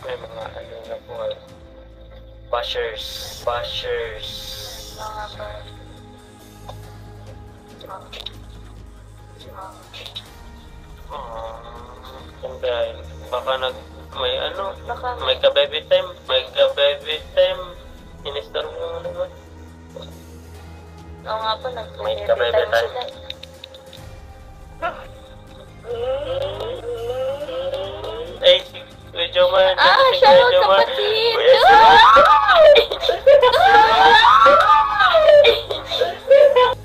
May mga ano na po, bashers. Bashers. Mga ba? Kung dahil, baka may ano, Baka may ka-baby time. May ka-baby time. Inistar mo yung ano ba? Oo nga po, May nag-baby ka-baby time time. sila. Ay, medyo man. Shoutout kapatid!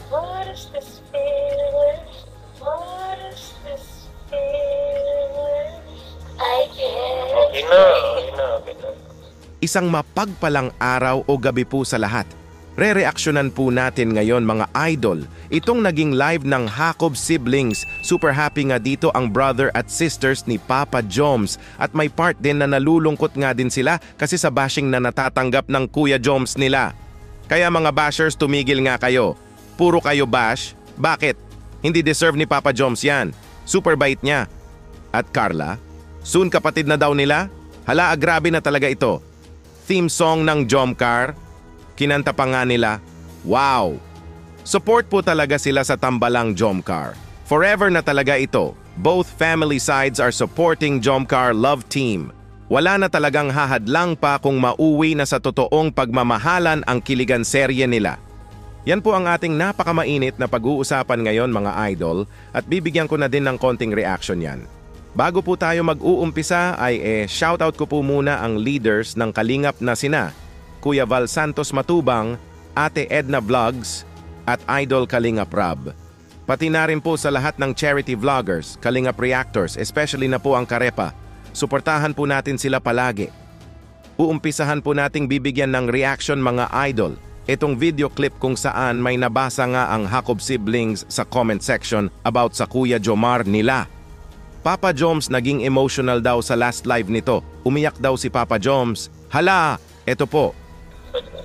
What is this feeling? What is this feeling? I can't. Okay na, okay na, okay na. Isang mapagpalang araw o gabi po sa lahat. Re-reaksyonan po natin ngayon mga idol, itong naging live ng Jacob Siblings. Super happy nga dito ang brother at sisters ni Papa Joms at may part din na nalulungkot nga din sila kasi sa bashing na natatanggap ng Kuya Joms nila. Kaya mga bashers, tumigil nga kayo. Puro kayo bash? Bakit? Hindi deserve ni Papa Joms yan. Super bait niya. At Carla, soon kapatid na daw nila? Hala, grabe na talaga ito. Theme song ng Jomcar, kinanta pa nga nila, wow! Support po talaga sila sa tambalang Jomcar. Forever na talaga ito. Both family sides are supporting Jomcar Love Team. Wala na talagang hahadlang pa kung mauwi na sa totoong pagmamahalan ang kiligan serye nila. Yan po ang ating napakamainit na pag-uusapan ngayon mga idol at bibigyan ko na din ng konting reaction yan. Bago po tayo mag-uumpisa ay shoutout ko po muna ang leaders ng Kalingap na sina Kuya Val Santos Matubang, Ate Edna Vlogs at Idol Kalingap Rab. Pati na rin po sa lahat ng charity vloggers, Kalingap Reactors, especially na po ang Karepa. Suportahan po natin sila palagi. Uumpisahan po nating bibigyan ng reaction mga idol. Itong video clip kung saan may nabasa nga ang Jacob Siblings sa comment section about sa Kuya Jomar nila. Papa Joms naging emotional daw sa last live nito. Umiyak daw si Papa Joms. Hala, eto po.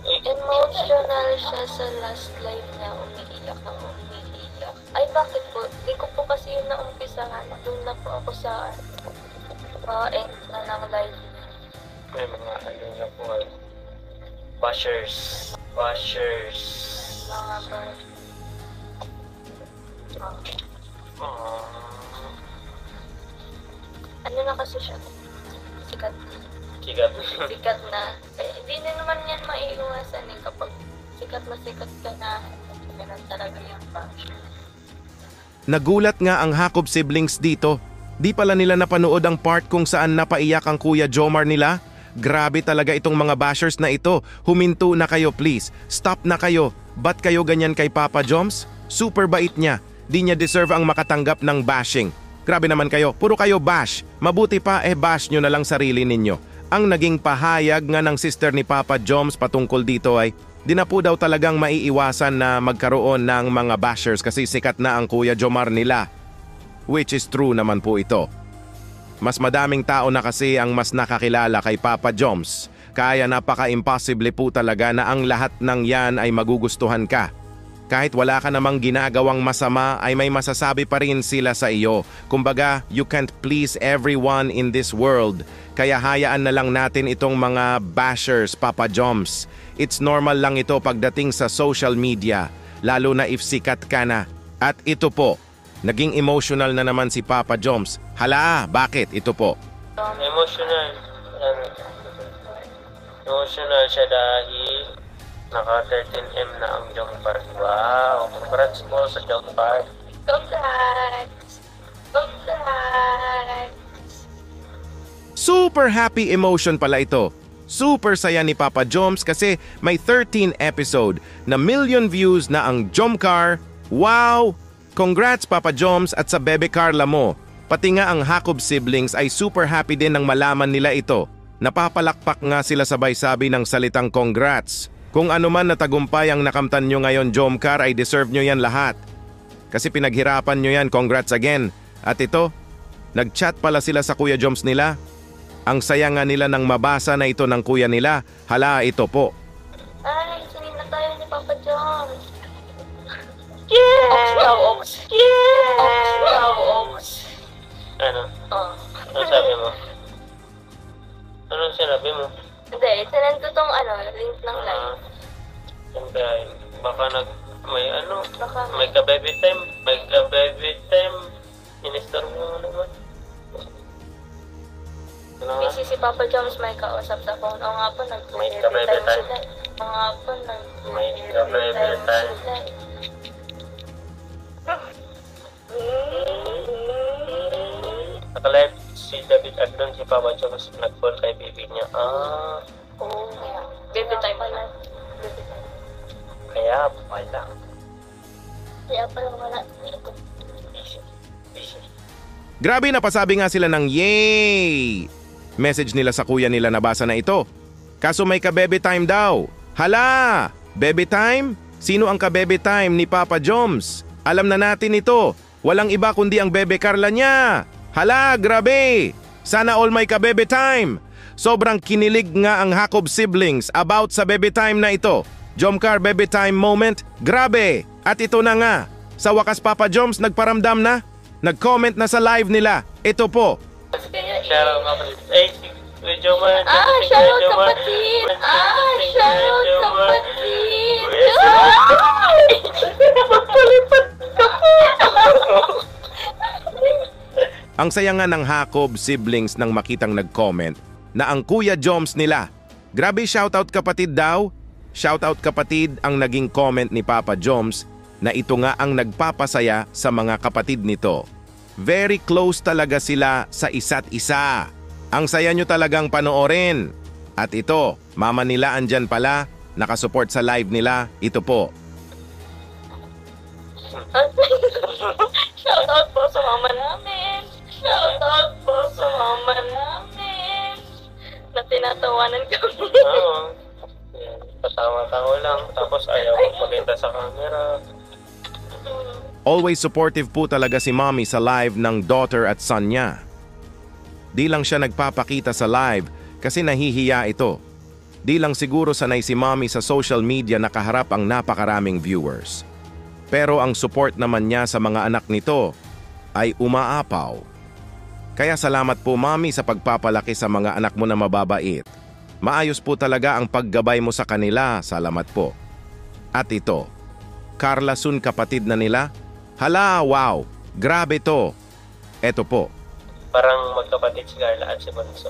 Emotional siya sa last live niya, umiiyak ang umiiyak. Ay, bakit po? Di ko po kasi yun naumpisahan. Doon na po ako sa end na ng live niya. May mga ano na po, bashers. Bashers. Mga ba? Ano na kasi siya? Sikat. Sigat. Sikat na. Hindi na naman yan maiiwasan eh. Kapag sikat ka na, ganun talaga yung function. Nagulat nga ang Jacob Siblings dito. Di pala nila napanood ang part kung saan napaiyak ang Kuya Jomar nila. Grabe talaga itong mga bashers na ito. Huminto na kayo please. Stop na kayo. Ba't kayo ganyan kay Papa Joms? Super bait niya. Di niya deserve ang makatanggap ng bashing. Grabe naman kayo. Puro kayo bash. Mabuti pa bash nyo na lang sarili ninyo. Ang naging pahayag nga ng sister ni Papa Joms patungkol dito ay di na po daw talagang maiiwasan na magkaroon ng mga bashers kasi sikat na ang Kuya Jomar nila. Which is true naman po ito. Mas madaming tao na kasi ang mas nakakilala kay Papa Joms, kaya napaka-impossible po talaga na ang lahat ng yan ay magugustuhan ka. Kahit wala ka namang ginagawang masama ay may masasabi pa rin sila sa iyo. Kumbaga, you can't please everyone in this world. Kaya hayaan na lang natin itong mga bashers, Papa Joms. It's normal lang ito pagdating sa social media, lalo na if sikat ka na. At ito po, naging emotional na naman si Papa Joms. Hala, bakit? Ito po. Emotional. Emotional siya dahil naka 13M na ang Jomcar. Wow, congrats po sa Jomcar. Congrats! Super happy emotion pala ito. Super saya ni Papa Joms kasi may 13 episode na million views na ang Jomcar. Wow! Congrats Papa Joms at sa bebe Carla mo. Pati nga ang Jacob Siblings ay super happy din nang malaman nila ito. Napapalakpak nga sila sabay sabi ng salitang congrats. Kung ano man na tagumpay ang nakamtan nyo ngayon Jomcar ay deserve nyo yan lahat. Kasi pinaghirapan nyo yan, congrats again. At ito, nag-chat pala sila sa Kuya Joms nila. Ang saya nga nila nang mabasa na ito ng kuya nila. Hala, ito po. Ay, sinin na tayo ni Papa Joms. Yeah! Ox daw, ox. Yeah! Ox daw, ox. Ano? Oh. Ano sabi mo? Anong sinabi mo? Hindi, sinend ko tong link ng live. Siyempre, baka may Baka may ka-baby time. May ka-baby time. Minister mo naman. Ano nga? busy si Papa Joms may kausap sa phone. Oo nga po, May nag-baby ka-baby time time. sila. Oo nga po, May nag-baby ka-baby time time. sila. Nakalive si David at doon si Papa Jones nag-call kay baby niya. Oo, baby time pala. Baby time. Kaya pala. Kaya pala wala dito. Busy. Busy. Grabe, napasabi nga sila ng yay! Message nila sa kuya nila, nabasa na ito. Kaso may ka-baby time daw. Hala! Baby time? Sino ang ka-baby time ni Papa Joms? Alam na natin ito. Walang iba kundi ang bebe Carla niya. Hala, grabe! Sana all may ka-baby time. Sobrang kinilig nga ang Jacob siblings about sa baby time na ito. Jomcar baby time moment, grabe! At ito na nga, sa wakas Papa Joms nagparamdam na. Nag-comment na sa live nila. Ito po. Shoutout kapatid. Eh, si Kuya Jomar. Shoutout kapatid! Shoutout kapatid! Ang saya nga ng Jacob siblings nang makitang nag-comment na ang Kuya Joms nila. Grabe, shoutout kapatid daw. Shoutout kapatid ang naging comment ni Papa Joms na ito nga ang nagpapasaya sa mga kapatid nito. Very close talaga sila sa isa't isa. Ang saya nyo talagang panoorin. At ito, mama nila andyan pala, nakasupport sa live nila. Ito po. Shoutout po sa mama namin. Shoutout po sa mama namin. Na tinatawanan kami. Oo. Yan. Patawa-tawa lang. Tapos ayaw magpakita sa camera. Always supportive po talaga si mommy sa live ng daughter at son niya. Di lang siya nagpapakita sa live kasi nahihiya ito. Di lang siguro sanay si mommy sa social media na kaharap ang napakaraming viewers. Pero ang support naman niya sa mga anak nito ay umaapaw. Kaya salamat po mommy sa pagpapalaki sa mga anak mo na mababait. Maayos po talaga ang paggabay mo sa kanila, salamat po. At ito, Carla Sun kapatid na nila. Hala, wow, grabe to. Eto po. Parang magkapatid si Carla at si Bunso.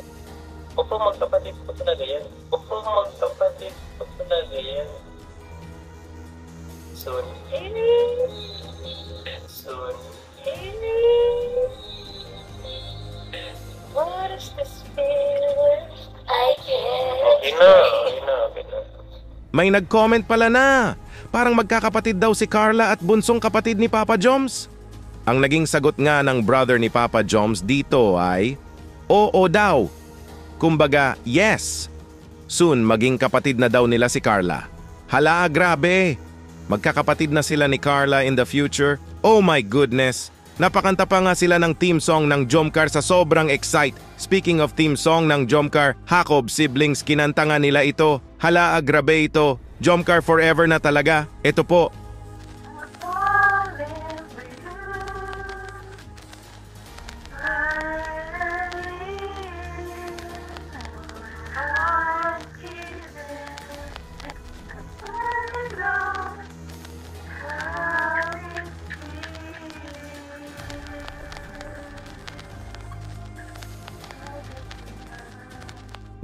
Opo, magkapatid po talaga yan. Opo, magkapatid po talaga yan. Soon. Soon. What is this feeling? I can't. Okay na, okay na, okay na. May nag-comment pala na. Parang magkakapatid daw si Carla at bunsong kapatid ni Papa Joms. Ang naging sagot nga ng brother ni Papa Joms dito ay, oo daw. Kumbaga, yes. Soon, maging kapatid na daw nila si Carla. Hala, grabe. Magkakapatid na sila ni Carla in the future. Oh my goodness. Napakanta pa nga sila ng theme song ng Jomcar sa sobrang excite. Speaking of theme song ng Jomcar, Jacob siblings kinanta nga nila ito. Hala, grabe ito. Jomcar forever na talaga. Ito po.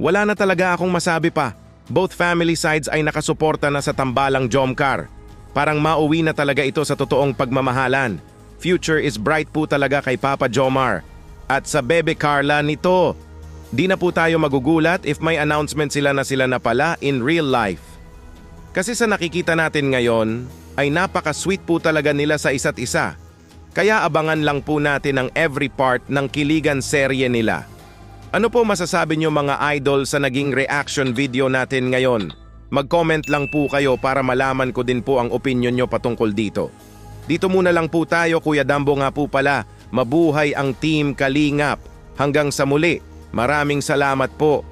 Wala na talaga akong masabi pa. Both family sides ay nakasuporta na sa tambalang Jomcar. Parang mauwi na talaga ito sa totoong pagmamahalan. Future is bright po talaga kay Papa Jomar. At sa bebe Carla nito, di na po tayo magugulat if may announcement sila na pala in real life. Kasi sa nakikita natin ngayon, ay napaka-sweet po talaga nila sa isa't isa. Kaya abangan lang po natin ang every part ng kiligan serye nila. Ano po masasabi nyo mga idol sa naging reaction video natin ngayon? Mag-comment lang po kayo para malaman ko din po ang opinion nyo patungkol dito. Dito muna lang po tayo, Kuya Dambo nga po pala. Mabuhay ang Team Kalingap. Hanggang sa muli, maraming salamat po.